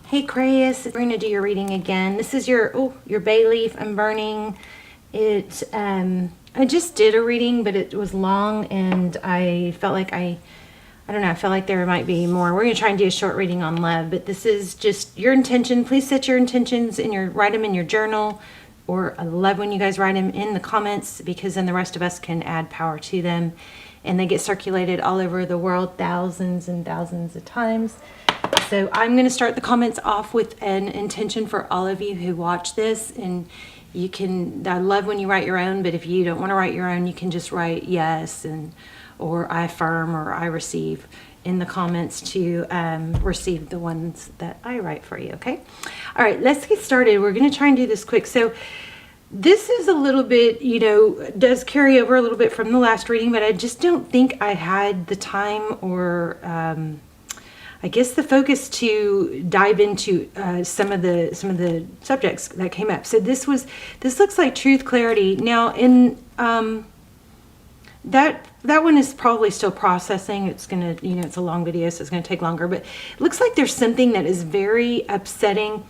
Hey Aquarius, we're going to do your reading again. This is your bay leaf. I'm burning it. I just did a reading, but it was long and I felt like I don't know, I felt like there might be more. We're going to try and do a short reading on love, but this is just your intention. Please set your intentions write them in your journal, or I love when you guys write them in the comments, because then the rest of us can add power to them and they get circulated all over the world thousands and thousands of times. So I'm going to start the comments off with an intention for all of you who watch this, and you can, I love when you write your own, but if you don't want to write your own, you can just write yes or I affirm or I receive in the comments to receive the ones that I write for you, okay? All right, let's get started. We're going to try and do this quick. So this is a little bit, does carry over a little bit from the last reading, but I just don't think I had the time or I guess the focus to dive into some of the subjects that came up. So this looks like truth, clarity. Now in that one is probably still processing. It's gonna, it's a long video, so it's gonna take longer. But it looks like there's something that is very upsetting,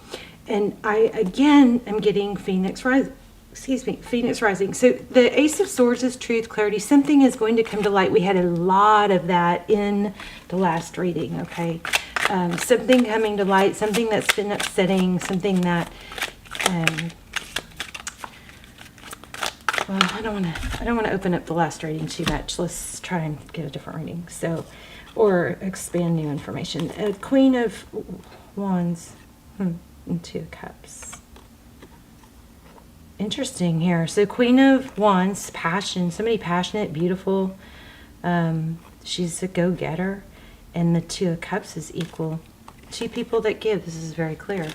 and I again am getting Phoenix Rising. Phoenix Rising. So the Ace of Swords is truth, clarity. Something is going to come to light. We had a lot of that in the last reading, okay? Something coming to light, something that's been upsetting, something that, well, I don't want to open up the last reading too much. Let's try and get a different reading. So, or expand new information. Queen of Wands and Two of Cups. Interesting here. So Queen of Wands, passion, somebody passionate, beautiful. She's a go-getter. And the Two of Cups is equal. Two people that give. This is very clear.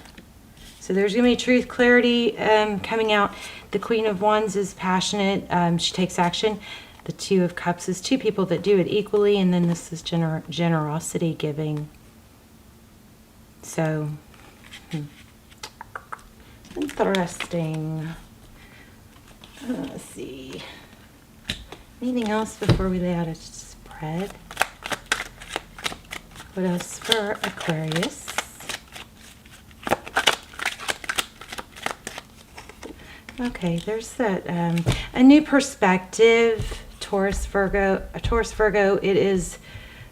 So there's going to be truth, clarity coming out. The Queen of Wands is passionate. She takes action. The Two of Cups is two people that do it equally. And then this is generosity, giving. So, interesting. Let's see. Anything else before we lay out a spread? What else for Aquarius? Okay, there's that. A new perspective. Taurus, Virgo. A Taurus, Virgo. It is.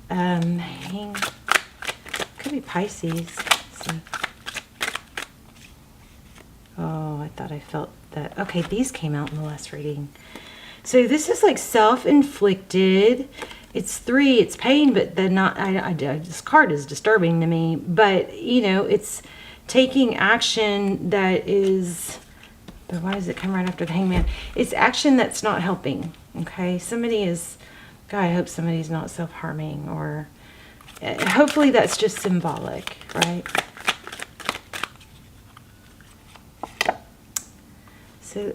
Could be Pisces. Let's see. Oh, I thought I felt that. Okay, these came out in the last reading. So this is like self-inflicted. It's 3. It's pain, but then not. This card is disturbing to me. But it's taking action that is. But why does it come right after the Hangman? It's action that's not helping. Okay, somebody is. God, I hope somebody's not self-harming, or hopefully that's just symbolic, right? So,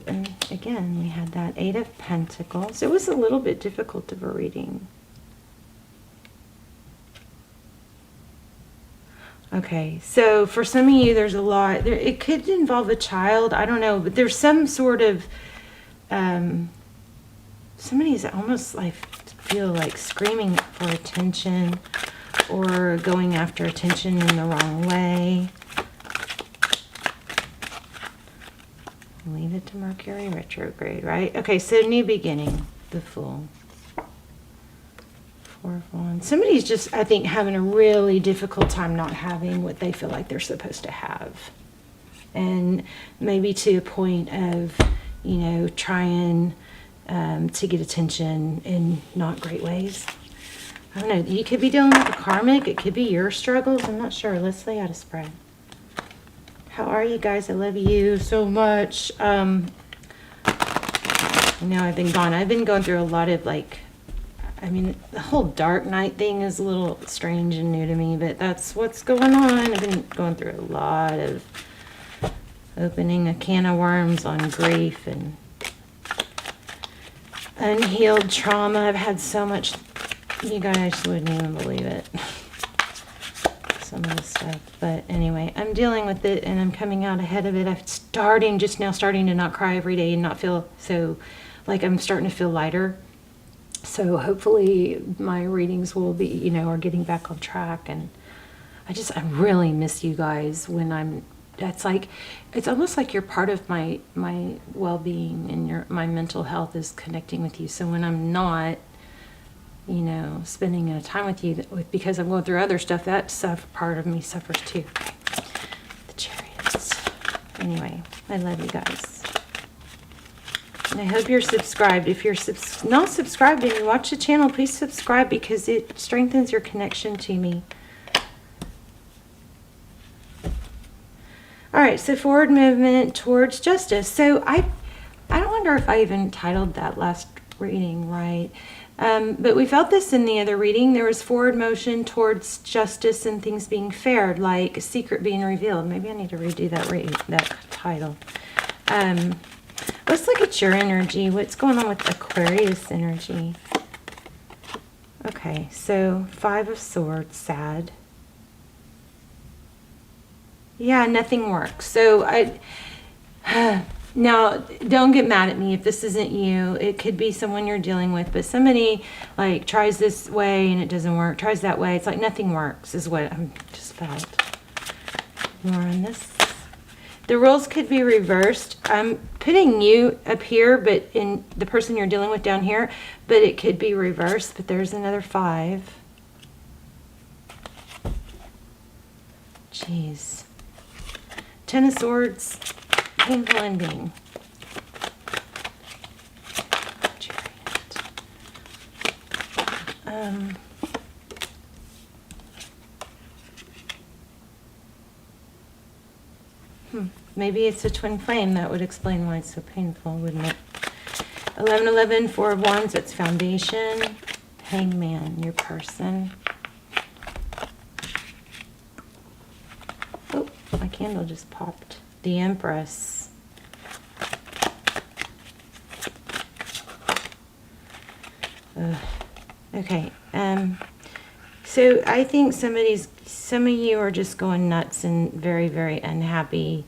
again, we had that 8 of Pentacles. It was a little bit difficult of a reading. Okay, so for some of you, there's a lot. It could involve a child. I don't know, but there's some sort of... somebody's almost like feel like screaming for attention or going after attention in the wrong way. Leave it to Mercury retrograde, right? Okay, so new beginning, the Fool. 4 of Wands. Somebody's just, I think, having a really difficult time not having what they feel like they're supposed to have. And maybe to a point of, trying to get attention in not great ways. I don't know. You could be dealing with a karmic. It could be your struggles. I'm not sure. Let's lay out a spread. How are you guys? I love you so much. I know I've been gone. I've been going through a lot of the whole dark night thing is a little strange and new to me, but that's what's going on. I've been going through a lot of opening a can of worms on grief and unhealed trauma. I've had so much, you guys wouldn't even believe it. Some of the stuff, but anyway, I'm dealing with it and I'm coming out ahead of it. I'm just now starting to not cry every day and not feel so like I'm starting to feel lighter. So hopefully my readings will be, are getting back on track, and I really miss you guys when that's like, it's almost like you're part of my well-being, and my mental health is connecting with you. So when I'm not, you know, spending time with you because I'm going through other stuff, that part of me suffers too. Okay. The Chariots. Anyway, I love you guys. And I hope you're subscribed. If you're not subscribed and you watch the channel, please subscribe, because it strengthens your connection to me. All right, so forward movement towards justice. So I don't wonder if I even titled that last reading right. But we felt this in the other reading. There was forward motion towards justice and things being fair, like a secret being revealed. Maybe I need to redo that title. Let's look at your energy. What's going on with Aquarius energy? Okay, so 5 of Swords, sad. Yeah, nothing works. So now, don't get mad at me if this isn't you. It could be someone you're dealing with, but somebody like tries this way and it doesn't work, tries that way. It's like nothing works is what I'm just felt. More on this. The roles could be reversed. I'm putting you up here, but in the person you're dealing with down here, but it could be reversed. But there's another 5. Jeez. 10 of Swords, painful ending. Maybe it's a twin flame. That would explain why it's so painful, wouldn't it? 1111, 4 of Wands, that's foundation. Hangman, your person. Oh, my candle just popped. The Empress. Okay. So I think some of you are just going nuts and very, very unhappy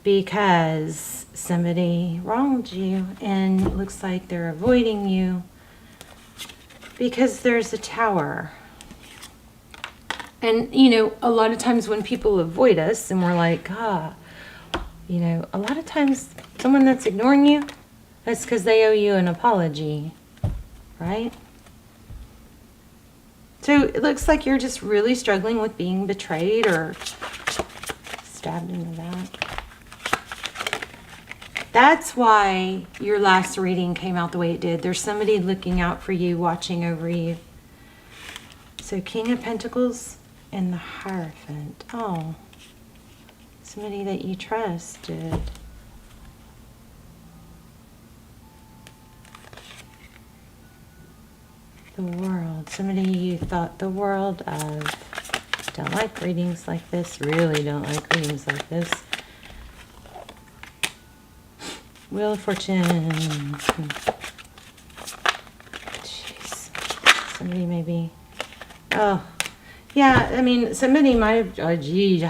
because somebody wronged you, and it looks like they're avoiding you because there's a Tower. And, you know, a lot of times when people avoid us and we're like, you know, a lot of times someone that's ignoring you, that's because they owe you an apology, right? So it looks like you're just really struggling with being betrayed or stabbed in the back. That's why your last reading came out the way it did. There's somebody looking out for you, watching over you. So King of Pentacles and the Hierophant. Oh, somebody that you trusted. The World. Somebody you thought the world of. Don't like readings like this. Really don't like readings like this. Wheel of Fortune. Jeez. Somebody maybe. Oh. Yeah, I mean, somebody might have. Oh, geez.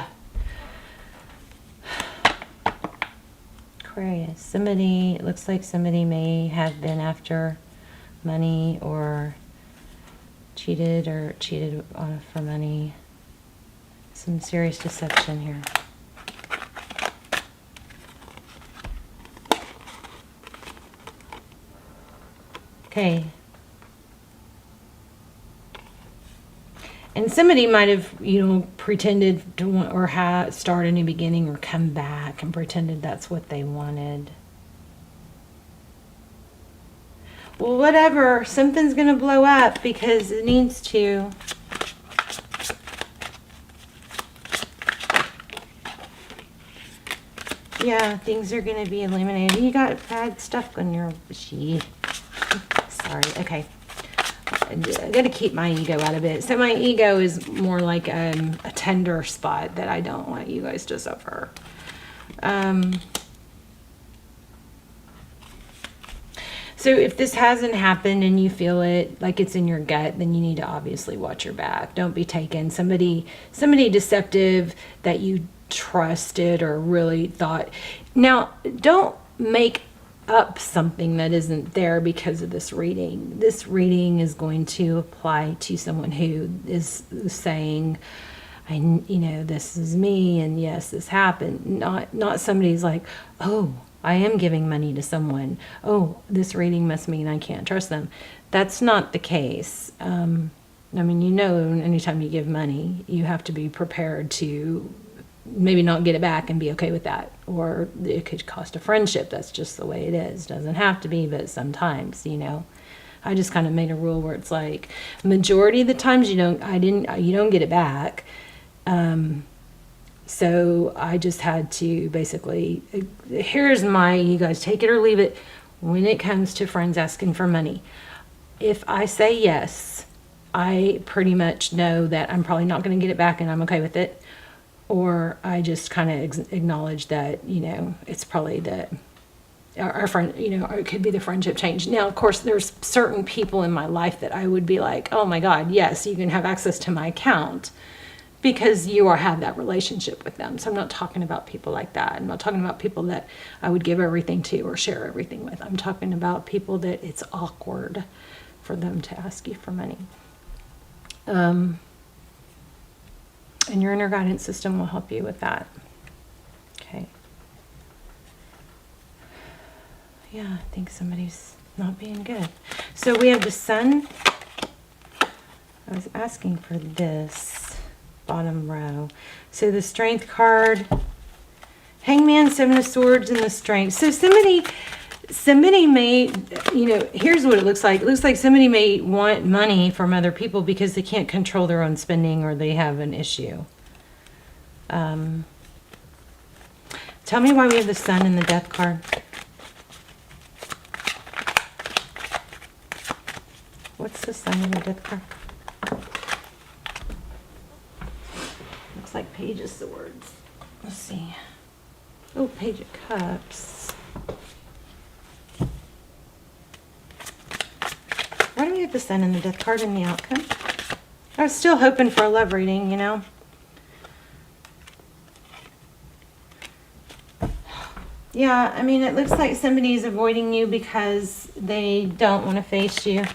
Aquarius. Somebody. It looks like somebody may have been after money or cheated for money. Some serious deception here. Okay. And somebody might have, you know, pretended to want, or start a new beginning or come back and pretended that's what they wanted. Well, whatever. Something's going to blow up because it needs to. Yeah, things are going to be illuminated. You got bad stuff on your... Sorry. Okay. I'm going to keep my ego out of it. So my ego is more like a tender spot that I don't want you guys to suffer. So if this hasn't happened and you feel it like it's in your gut, then you need to obviously watch your back. Don't be taken. Somebody deceptive that you trusted or really thought. Now, don't make up something that isn't there because of this reading. This reading is going to apply to someone who is saying, this is me, and yes, this happened. Not somebody's like, oh, I am giving money to someone. Oh, this reading must mean I can't trust them. That's not the case. Anytime you give money, you have to be prepared to maybe not get it back and be okay with that. Or it could cost a friendship. That's just the way it is. Doesn't have to be, but sometimes, I just kind of made a rule where it's like majority of the times you don't get it back. So I just had to basically, here's you guys take it or leave it when it comes to friends asking for money. If I say yes, I pretty much know that I'm probably not going to get it back and I'm okay with it. Or I just kind of acknowledge that, it's probably that our friend, or it could be the friendship change. Now, of course, there's certain people in my life that I would be like, oh my God, yes, you can have access to my account because you have that relationship with them. So I'm not talking about people like that. I'm not talking about people that I would give everything to or share everything with. I'm talking about people that it's awkward for them to ask you for money. And your inner guidance system will help you with that. Okay. Yeah, I think somebody's not being good. So we have the Sun. I was asking for this bottom row. So the Strength card, Hangman, Seven of Swords, and the Strength. So somebody may, here's what it looks like. It looks like somebody may want money from other people because they can't control their own spending or they have an issue. Tell me why we have the Sun and the Death card. What's the Sun and the Death card? Looks like Page of Swords. Let's see. Oh, Page of Cups. Why do we have the Sun and the Death card in the outcome? I was still hoping for a love reading, Yeah, it looks like somebody's avoiding you because they don't want to face you.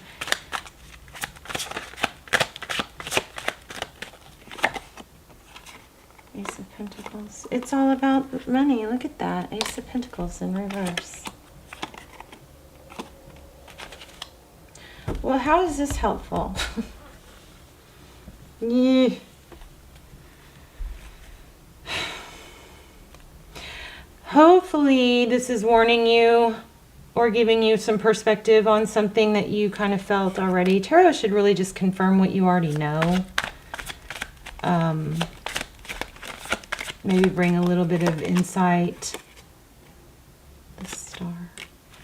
Ace of Pentacles. It's all about money. Look at that. Ace of Pentacles in reverse. Well, how is this helpful? Yeah. Hopefully this is warning you or giving you some perspective on something that you kind of felt already. Tarot should really just confirm what you already know. Maybe bring a little bit of insight. The Star.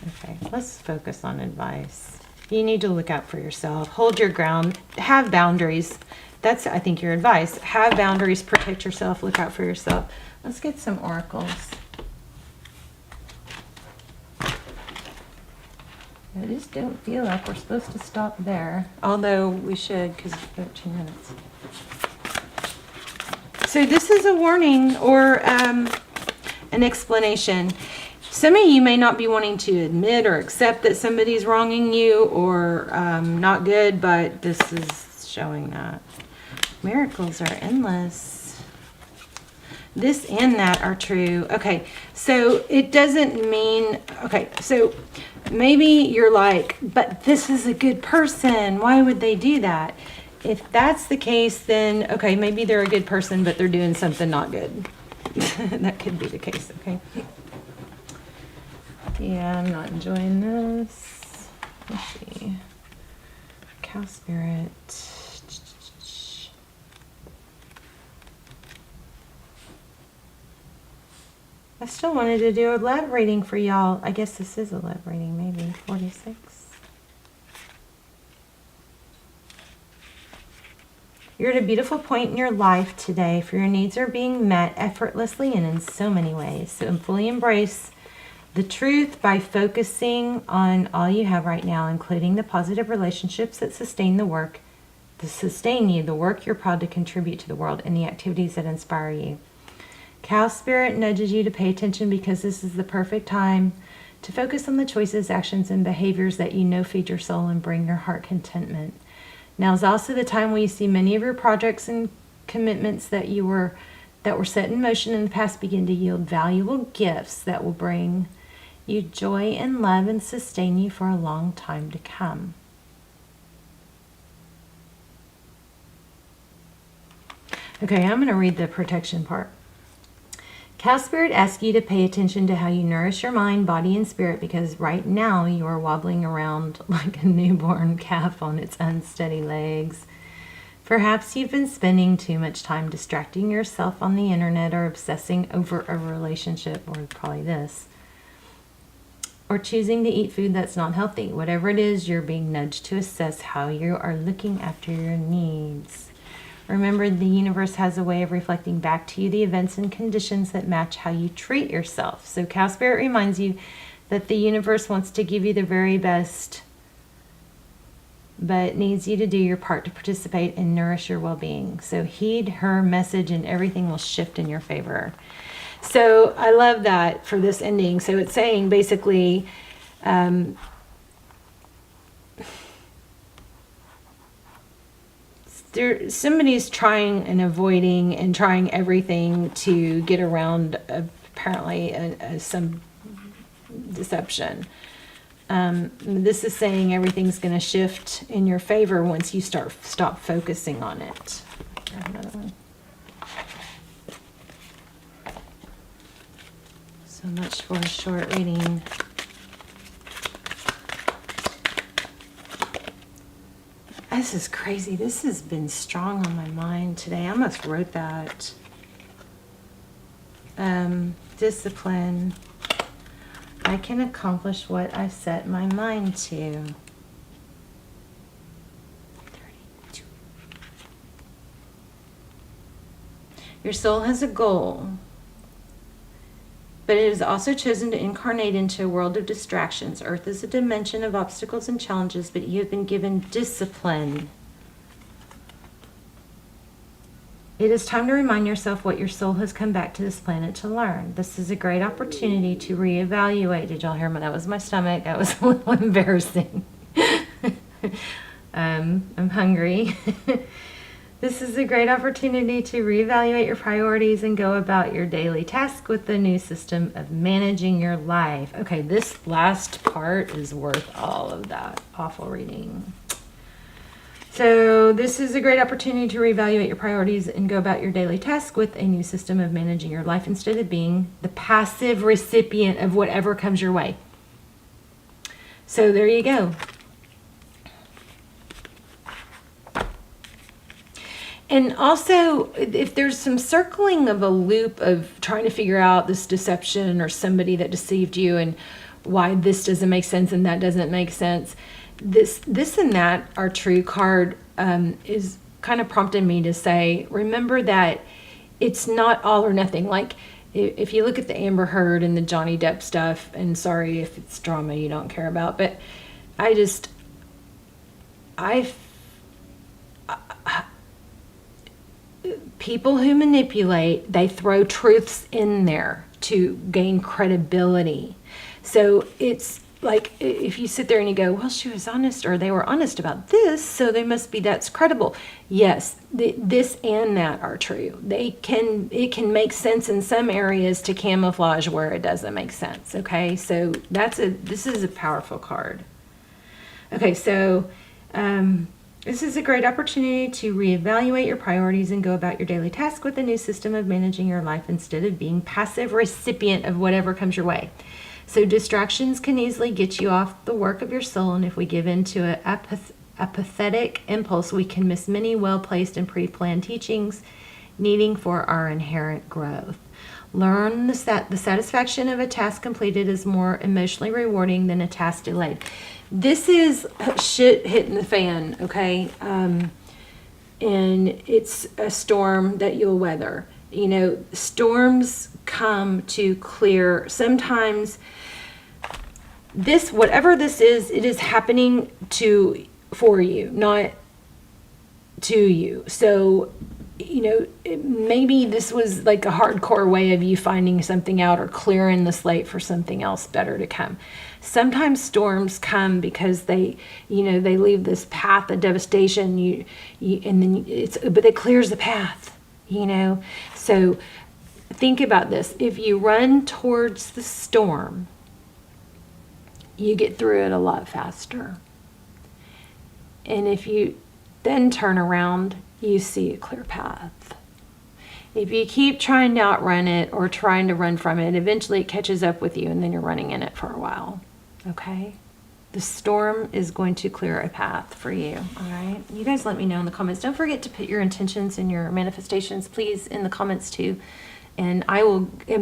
Okay, let's focus on advice. You need to look out for yourself. Hold your ground. Have boundaries. That's, I think, your advice. Have boundaries. Protect yourself. Look out for yourself. Let's get some oracles. I just don't feel like we're supposed to stop there. Although we should, because it's 13 minutes. So this is a warning or an explanation. Some of you may not be wanting to admit or accept that somebody's wronging you or not good, but this is showing that. Miracles are endless. This and that are true. Okay, so it doesn't mean, okay, so maybe you're like, but this is a good person. Why would they do that? If that's the case, then, okay, maybe they're a good person, but they're doing something not good. That could be the case, okay? Yeah, I'm not enjoying this. Let's see. Cow Spirit. I still wanted to do a love reading for y'all. I guess this is a love reading, maybe. 46. You're at a beautiful point in your life today, for your needs are being met effortlessly and in so many ways. So fully embrace the truth by focusing on all you have right now, including the positive relationships that sustain the work, the work you're proud to contribute to the world, and the activities that inspire you. Cow Spirit nudges you to pay attention because this is the perfect time to focus on the choices, actions, and behaviors that you know feed your soul and bring your heart contentment. Now is also the time where you see many of your projects and commitments that were set in motion in the past begin to yield valuable gifts that will bring you joy and love and sustain you for a long time to come. Okay, I'm going to read the protection part. Cow Spirit asks you to pay attention to how you nourish your mind, body, and spirit, because right now you are wobbling around like a newborn calf on its unsteady legs. Perhaps you've been spending too much time distracting yourself on the internet or obsessing over a relationship, or probably this, or choosing to eat food that's not healthy. Whatever it is, you're being nudged to assess how you are looking after your needs. Remember, the universe has a way of reflecting back to you the events and conditions that match how you treat yourself. So Cow Spirit reminds you that the universe wants to give you the very best, but needs you to do your part to participate and nourish your well-being. So heed her message and everything will shift in your favor. So I love that for this ending. So it's saying basically, somebody's trying and avoiding and trying everything to get around apparently some deception. This is saying everything's going to shift in your favor once you stop focusing on it. Another one. So much for a short reading. This is crazy. This has been strong on my mind today. I almost wrote that. Discipline. I can accomplish what I've set my mind to. 32. Your soul has a goal, but it has also chosen to incarnate into a world of distractions. Earth is a dimension of obstacles and challenges, but you have been given discipline. It is time to remind yourself what your soul has come back to this planet to learn. This is a great opportunity to reevaluate. Did y'all hear me? That was my stomach. That was a little embarrassing. I'm hungry. This is a great opportunity to reevaluate your priorities and go about your daily task with the new system of managing your life. Okay, this last part is worth all of that awful reading. So this is a great opportunity to reevaluate your priorities and go about your daily task with a new system of managing your life instead of being the passive recipient of whatever comes your way. So there you go. And also, if there's some circling of a loop of trying to figure out this deception or somebody that deceived you and why this doesn't make sense and that doesn't make sense, this and that are true card is kind of prompting me to say, remember that it's not all or nothing. Like if you look at the Amber Heard and the Johnny Depp stuff, and sorry if it's drama you don't care about, but people who manipulate, they throw truths in there to gain credibility. So it's like if you sit there and you go, well, she was honest, or they were honest about this, so that's credible. Yes, this and that are true. It can make sense in some areas to camouflage where it doesn't make sense. Okay, so this is a powerful card. Okay, so this is a great opportunity to reevaluate your priorities and go about your daily task with a new system of managing your life instead of being passive recipient of whatever comes your way. So distractions can easily get you off the work of your soul, and if we give in to a pathetic impulse, we can miss many well-placed and pre-planned teachings needing for our inherent growth. Learn the satisfaction of a task completed is more emotionally rewarding than a task delayed. This is shit hitting the fan, okay? And it's a storm that you'll weather. You know, storms come to clear. Sometimes whatever this is, it is happening for you, not to you. So, you know, maybe this was like a hardcore way of you finding something out or clearing the slate for something else better to come. Sometimes storms come because they leave this path of devastation. But it clears the path. you know? So think about this. If you run towards the storm, you get through it a lot faster. And if you then turn around, you see a clear path. If you keep trying to outrun it or trying to run from it, eventually it catches up with you and then you're running in it for a while. Okay? The storm is going to clear a path for you. All right? You guys let me know in the comments. Don't forget to put your intentions and your manifestations, please, in the comments too. And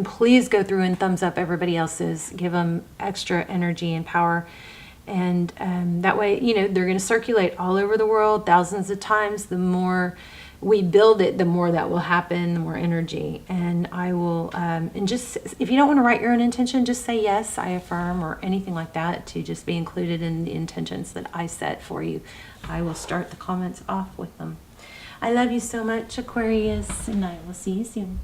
please go through and thumbs up everybody else's. Give them extra energy and power. And that way, you know, they're going to circulate all over the world thousands of times. The more we build it, the more that will happen, the more energy. And I will, and just, if you don't want to write your own intention, just say yes, I affirm, or anything like that, to just be included in the intentions that I set for you. I will start the comments off with them. I love you so much, Aquarius, and I will see you soon.